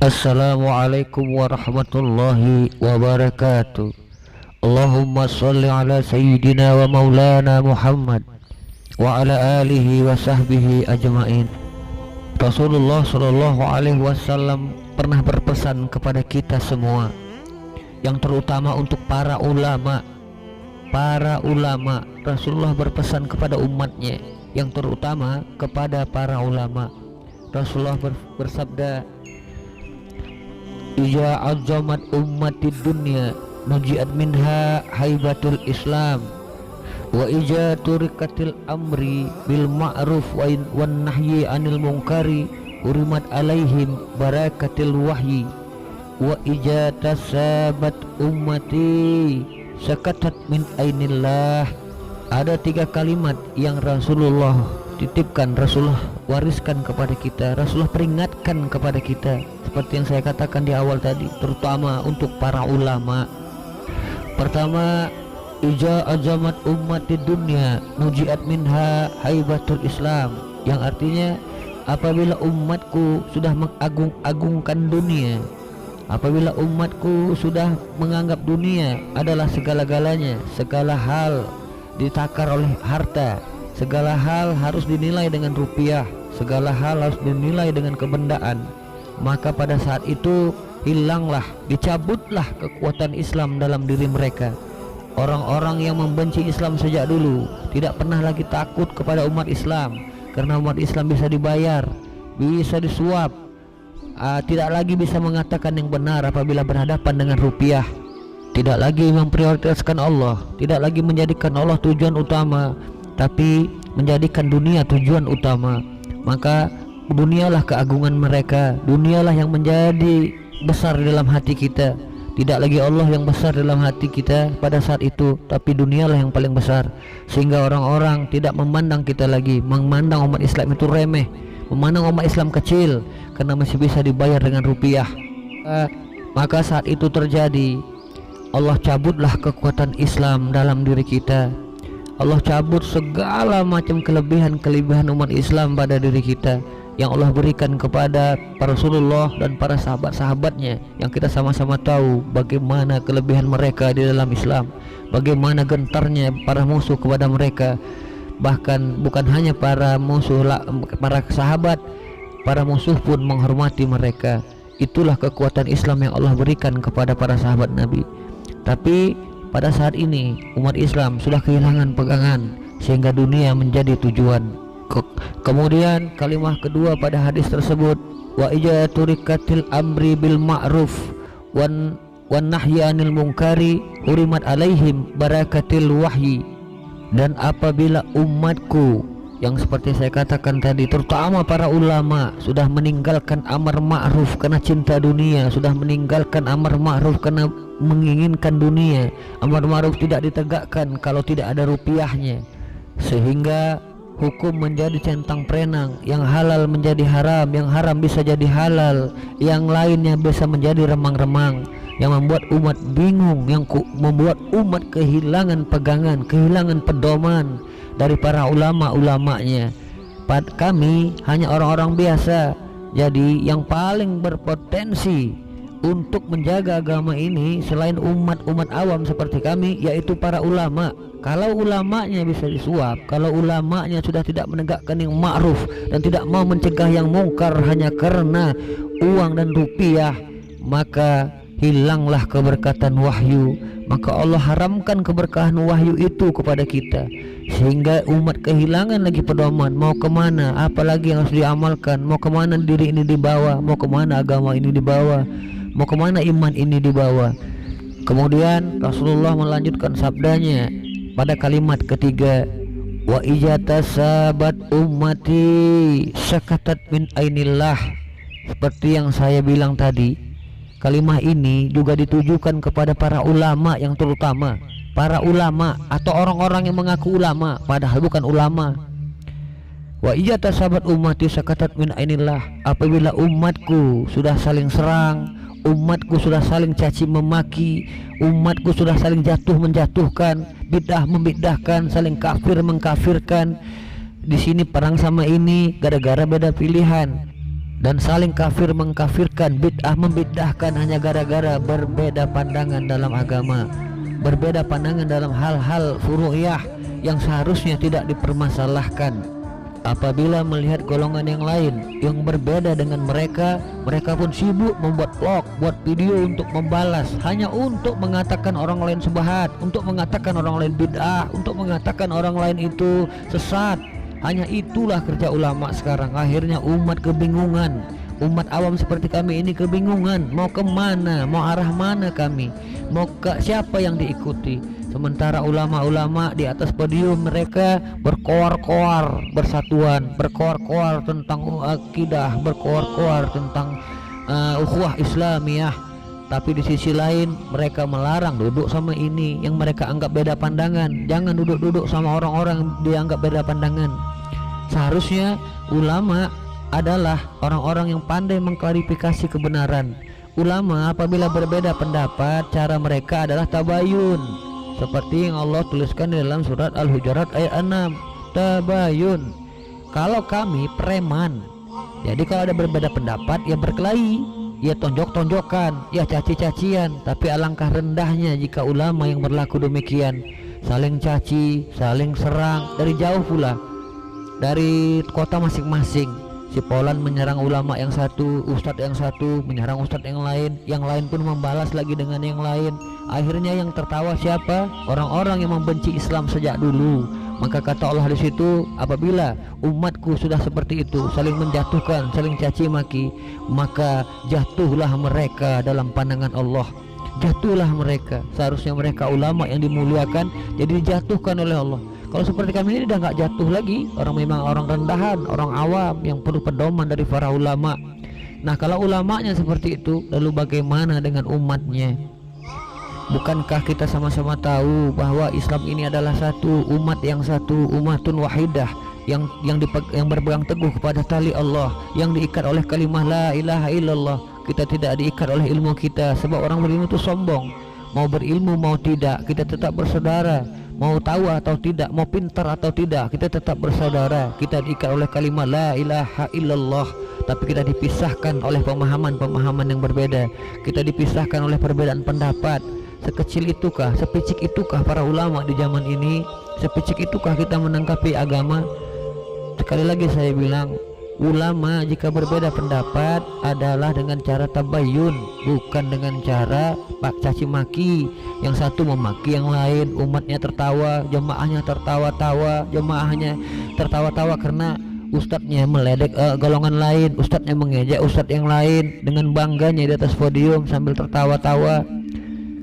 Assalamualaikum warahmatullahi wabarakatuh. Allahumma salli ala sayyidina wa maulana Muhammad wa ala alihi wa sahbihi ajma'in. Rasulullah sallallahu alaihi wasallam pernah berpesan kepada kita semua, yang terutama untuk para ulama. Rasulullah berpesan kepada umatnya, yang terutama kepada para ulama. Rasulullah bersabda, "Iza azamat ummatid dunya nujiat minha haibatul Islam, wa iza turikatil amri bil ma'ruf wan nahyi anil munkari urimat alaihim barakatil wahyi, wa iza tasabat ummati sakatat min ainillah." Ada 3 kalimat yang Rasulullah titipkan, Rasulullah wariskan kepada kita, Rasulullah peringatkan kepada kita, seperti yang saya katakan di awal tadi, terutama untuk para ulama. Pertama, iza azamat ummatid dunya nujiat minha haibatul Islam, yang artinya apabila umatku sudah mengagung-agungkan dunia, apabila umatku sudah menganggap dunia adalah segala-galanya, segala hal ditakar oleh harta, segala hal harus dinilai dengan rupiah, segala hal harus dinilai dengan kebendaan, maka pada saat itu hilanglah, dicabutlah kekuatan Islam dalam diri mereka. Orang-orang yang membenci Islam sejak dulu tidak pernah lagi takut kepada umat Islam, karena umat Islam bisa dibayar, bisa disuap, tidak lagi bisa mengatakan yang benar apabila berhadapan dengan rupiah, tidak lagi memprioritaskan Allah, tidak lagi menjadikan Allah tujuan utama, tapi menjadikan dunia tujuan utama. Maka dunialah keagungan mereka, dunialah yang menjadi besar dalam hati kita. Tidak lagi Allah yang besar dalam hati kita pada saat itu, tapi dunialah yang paling besar. Sehingga orang-orang tidak memandang kita lagi, memandang umat Islam itu remeh, memandang umat Islam kecil karena masih bisa dibayar dengan rupiah. Maka saat itu terjadi, Allah cabutlah kekuatan Islam dalam diri kita. Allah cabut segala macam kelebihan umat Islam pada diri kita yang Allah berikan kepada para Rasulullah dan para sahabat-sahabatnya, yang kita sama-sama tahu bagaimana kelebihan mereka di dalam Islam, bagaimana gentarnya para musuh kepada mereka. Bahkan bukan hanya para musuh, para sahabat, para musuh pun menghormati mereka. Itulah kekuatan Islam yang Allah berikan kepada para sahabat Nabi. Tapi pada saat ini umat Islam sudah kehilangan pegangan sehingga dunia menjadi tujuan. Kemudian kalimat kedua pada hadis tersebut, wa iza turikatil amri bil ma'ruf wan nahyi anil munkari hurimat alaihim barakatil wahyi. Dan apabila umatku, yang seperti saya katakan tadi, terutama para ulama, sudah meninggalkan amar ma'ruf karena cinta dunia, sudah meninggalkan amar ma'ruf karena menginginkan dunia, amar ma'ruf tidak ditegakkan kalau tidak ada rupiahnya, sehingga hukum menjadi centang perenang, yang halal menjadi haram, yang haram bisa jadi halal, yang lainnya bisa menjadi remang-remang, yang membuat umat bingung, yang membuat umat kehilangan pegangan, kehilangan pedoman dari para ulama-ulamanya. Kami hanya orang-orang biasa, jadi yang paling berpotensi untuk menjaga agama ini selain umat awam seperti kami, yaitu para ulama. Kalau ulamanya bisa disuap, kalau ulamanya sudah tidak menegakkan yang ma'ruf dan tidak mau mencegah yang mungkar hanya karena uang dan rupiah, maka hilanglah keberkatan wahyu. Maka Allah haramkan keberkahan wahyu itu kepada kita, sehingga umat kehilangan lagi pedoman, mau kemana, apalagi yang harus diamalkan, mau kemana diri ini dibawa, mau kemana agama ini dibawa, mau kemana iman ini dibawa. Kemudian Rasulullah melanjutkan sabdanya pada kalimat ketiga, wa ijatasabat ummati sakatat min ainillah. Seperti yang saya bilang tadi, kalimat ini juga ditujukan kepada para ulama, yang terutama para ulama atau orang-orang yang mengaku ulama padahal bukan ulama. Wa ijatasabat ummati sakatat min ainillah. Apabila umatku sudah saling serang, umatku sudah saling caci memaki, umatku sudah saling jatuh menjatuhkan, bid'ah membid'ahkan, saling kafir mengkafirkan, di sini perang sama ini gara-gara beda pilihan, dan saling kafir mengkafirkan, bid'ah membid'ahkan hanya gara-gara berbeda pandangan dalam agama, berbeda pandangan dalam hal-hal furu'iyah yang seharusnya tidak dipermasalahkan. Apabila melihat golongan yang lain yang berbeda dengan mereka, mereka pun sibuk membuat vlog, buat video untuk membalas, hanya untuk mengatakan orang lain subhat, untuk mengatakan orang lain bid'ah, untuk mengatakan orang lain itu sesat. Hanya itulah kerja ulama sekarang. Akhirnya umat kebingungan, umat awam seperti kami ini kebingungan, mau kemana, mau arah mana kami, mau ke siapa yang diikuti. Sementara ulama-ulama di atas podium mereka berkoar-koar persatuan, berkoar-koar tentang akidah, berkoar-koar tentang ukhuwah Islamiyah. Tapi di sisi lain mereka melarang duduk sama ini yang mereka anggap beda pandangan. Jangan duduk-duduk sama orang-orang yang dianggap beda pandangan. Seharusnya ulama adalah orang-orang yang pandai mengklarifikasi kebenaran. Ulama apabila berbeda pendapat, cara mereka adalah tabayun, seperti yang Allah tuliskan di dalam surat Al-Hujurat ayat 6, tabayun. Kalau kami preman, jadi kalau ada berbeda pendapat ya berkelahi, ya tonjok-tonjokan, ya caci-cacian. Tapi alangkah rendahnya jika ulama yang berlaku demikian, saling caci, saling serang dari jauh pula, dari kota masing-masing. Si Polan menyerang ulama yang satu, ustadz yang satu menyerang ustadz yang lain pun membalas lagi dengan yang lain. Akhirnya yang tertawa siapa? Orang-orang yang membenci Islam sejak dulu. Maka kata Allah di situ, apabila umatku sudah seperti itu, saling menjatuhkan, saling caci maki, maka jatuhlah mereka dalam pandangan Allah. Jatuhlah mereka. Seharusnya mereka ulama yang dimuliakan, jadi dijatuhkan oleh Allah. Kalau seperti kami ini udah nggak jatuh lagi. Orang memang orang rendahan, orang awam yang perlu pedoman dari para ulama. Nah, kalau ulamanya seperti itu, lalu bagaimana dengan umatnya? Bukankah kita sama-sama tahu bahwa Islam ini adalah satu umat yang satu, umatun wahidah, yang berpegang teguh kepada tali Allah, yang diikat oleh kalimah la ilaha illallah. Kita tidak diikat oleh ilmu kita, sebab orang berilmu itu sombong. Mau berilmu mau tidak, kita tetap bersaudara. Mau tahu atau tidak, mau pintar atau tidak, kita tetap bersaudara. Kita diikat oleh kalimat la ilaha illallah, tapi kita dipisahkan oleh pemahaman-pemahaman yang berbeda. Kita dipisahkan oleh perbedaan pendapat. Sekecil itukah, sepicik itukah para ulama di zaman ini? Sepicik itukah kita menanggapi agama? Sekali lagi saya bilang, ulama jika berbeda pendapat adalah dengan cara tabayun, bukan dengan cara caci maki. Yang satu memaki yang lain, umatnya tertawa, jemaahnya tertawa-tawa, jemaahnya tertawa-tawa karena ustadznya meledek golongan lain, ustadznya mengejek ustadz yang lain dengan bangganya di atas podium sambil tertawa-tawa.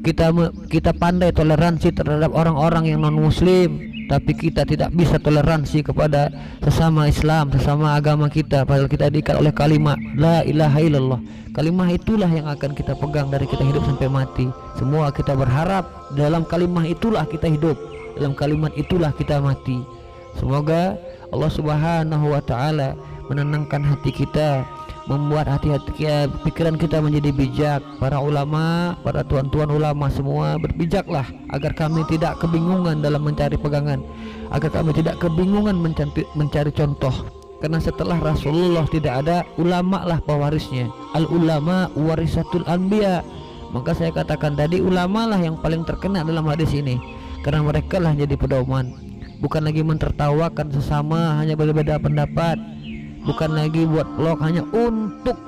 Kita pandai toleransi terhadap orang-orang yang non muslim, tapi kita tidak bisa toleransi kepada sesama Islam, sesama agama kita, padahal kita diikat oleh kalimat la ilaha illallah. Kalimat itulah yang akan kita pegang dari kita hidup sampai mati. Semua kita berharap dalam kalimat itulah kita hidup, dalam kalimat itulah kita mati. Semoga Allah Subhanahu wa taala menenangkan hati kita, membuat pikiran kita menjadi bijak. Para ulama, para tuan-tuan ulama semua berbijaklah agar kami tidak kebingungan dalam mencari pegangan, agar kami tidak kebingungan mencari contoh. Karena setelah Rasulullah tidak ada, ulama lah pewarisnya. Al ulama warisatul anbiya. Maka saya katakan tadi, ulama lah yang paling terkena dalam hadis ini, karena mereka lah jadi pedoman. Bukan lagi mentertawakan sesama hanya berbeda pendapat, bukan lagi buat vlog hanya untuk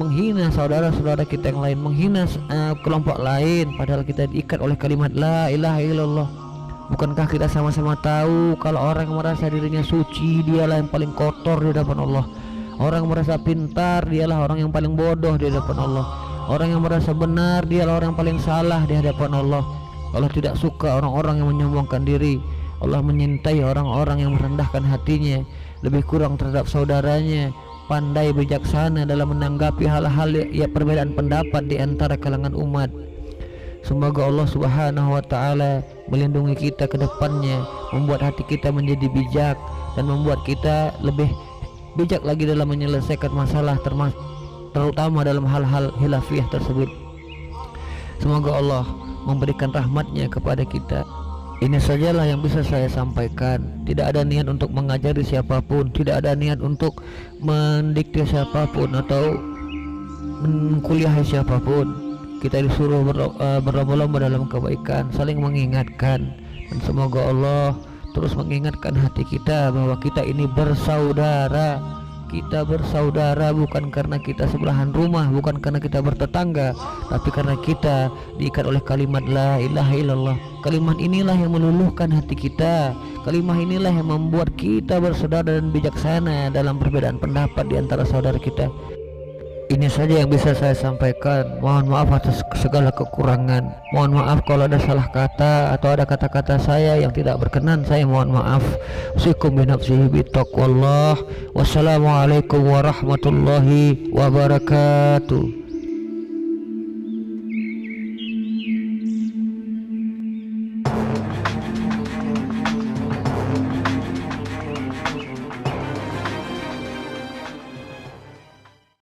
menghina saudara-saudara kita yang lain, menghina kelompok lain, padahal kita diikat oleh kalimat la ilaha illallah. Bukankah kita sama-sama tahu kalau orang yang merasa dirinya suci, dialah yang paling kotor di hadapan Allah. Orang yang merasa pintar, dialah orang yang paling bodoh di hadapan Allah. Orang yang merasa benar, dialah orang yang paling salah di hadapan Allah. Allah tidak suka orang-orang yang menyombongkan diri. Allah menyintai orang-orang yang merendahkan hatinya, lebih kurang terhadap saudaranya, pandai bijaksana dalam menanggapi hal-hal ya perbedaan pendapat di antara kalangan umat. Semoga Allah Subhanahu wa taala melindungi kita ke depannya, membuat hati kita menjadi bijak dan membuat kita lebih bijak lagi dalam menyelesaikan masalah, terutama dalam hal-hal khilafiyah tersebut. Semoga Allah memberikan rahmatnya kepada kita, Ini sajalah yang bisa saya sampaikan. Tidak ada niat untuk mengajari siapapun, tidak ada niat untuk mendikte siapapun atau mengkuliahi siapapun. Kita disuruh berlomba-lomba dalam kebaikan, saling mengingatkan, dan semoga Allah terus mengingatkan hati kita bahwa kita ini bersaudara. Kita bersaudara bukan karena kita sebelahan rumah, bukan karena kita bertetangga, tapi karena kita diikat oleh kalimat la ilaha illallah. Kalimat inilah yang meluluhkan hati kita. Kalimat inilah yang membuat kita bersaudara dan bijaksana dalam perbedaan pendapat di antara saudara kita. Ini saja yang bisa saya sampaikan. Mohon maaf atas segala kekurangan. Mohon maaf kalau ada salah kata atau ada kata-kata saya yang tidak berkenan. Saya mohon maaf. Usikum binafsihi bitaqwallah. Wassalamualaikum warahmatullahi wabarakatuh.